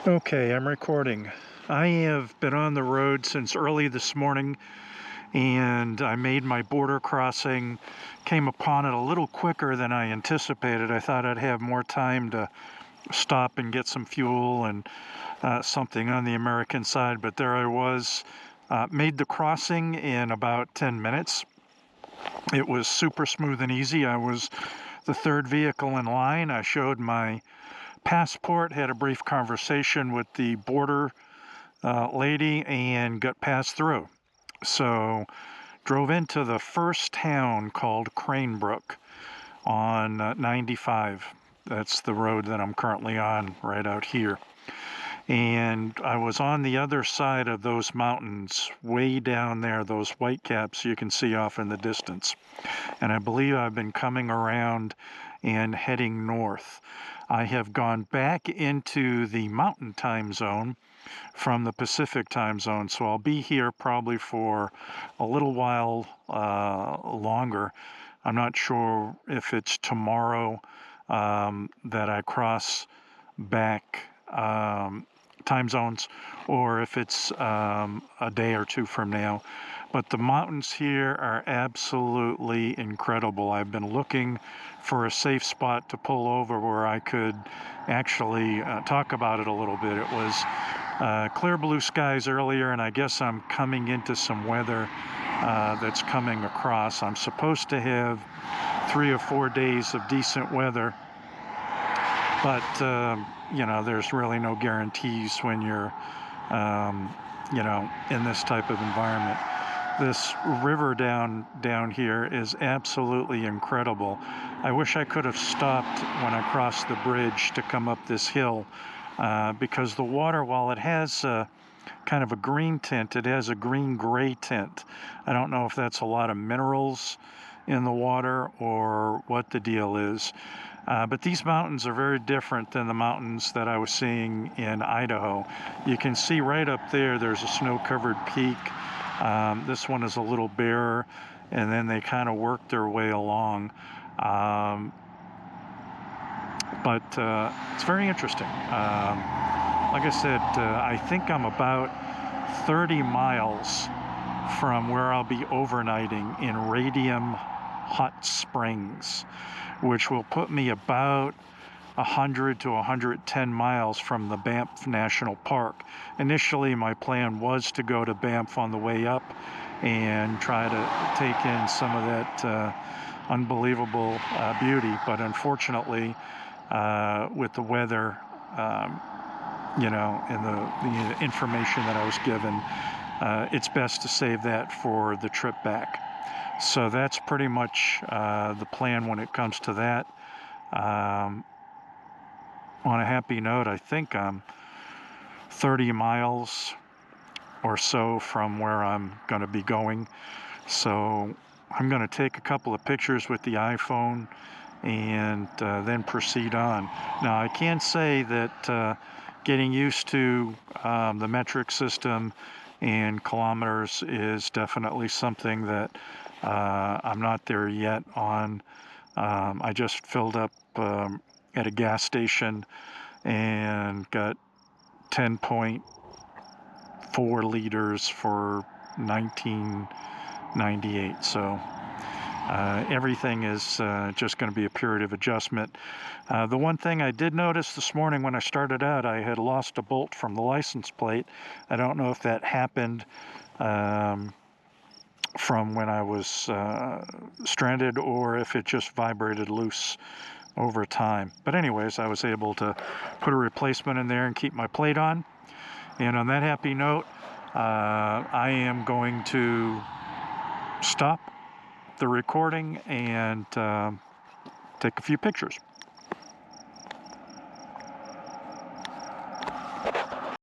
Okay, I'm recording. I have been on the road since early this morning and I made my border crossing, came upon it a little quicker than I anticipated. I thought I'd have more time to stop and get some fuel and something on the American side, but there I was. Made the crossing in about 10 minutes. It was super smooth and easy. I was the third vehicle in line. I showed my passport, had a brief conversation with the border lady, and got passed through. So, drove into the first town called Cranebrook on 95. That's the road that I'm currently on right out here. And I was on the other side of those mountains, way down there, those white caps you can see off in the distance. And I believe I've been coming around and heading north. I have gone back into the mountain time zone from the Pacific time zone, so I'll be here probably for a little while longer. I'm not sure if it's tomorrow that I cross back time zones or if it's a day or two from now. But the mountains here are absolutely incredible. I've been looking for a safe spot to pull over where I could actually talk about it a little bit. It was clear blue skies earlier, and I guess I'm coming into some weather that's coming across. I'm supposed to have 3 or 4 days of decent weather, but there's really no guarantees when you're in this type of environment. This river down here is absolutely incredible. I wish I could have stopped when I crossed the bridge to come up this hill because the water, while it has kind of a green tint, it has a green-gray tint. I don't know if that's a lot of minerals in the water or what the deal is. But these mountains are very different than the mountains that I was seeing in Idaho. You can see right up there's a snow-covered peak. This one is a little barer, and then they kind of work their way along. But it's very interesting. Like I said, I think I'm about 30 miles from where I'll be overnighting in Radium Hot Springs, which will put me about 100 to 110 miles from the Banff National Park. Initially, my plan was to go to Banff on the way up and try to take in some of that unbelievable beauty, but unfortunately, with the weather, and the information that I was given, it's best to save that for the trip back. So that's pretty much the plan when it comes to that. On a happy note, I think I'm 30 miles or so from where I'm going to be going. So I'm going to take a couple of pictures with the iPhone and then proceed on. Now, I can say that getting used to the metric system and kilometers is definitely something that I'm not there yet on. I just filled up at a gas station and got 10.4 liters for 1998. So everything is just going to be a period of adjustment. The one thing I did notice this morning when I started out, I had lost a bolt from the license plate. I don't know if that happened from when I was stranded or if it just vibrated loose over time. But anyways, I was able to put a replacement in there and keep my plate on. And on that happy note, I am going to stop the recording and take a few pictures.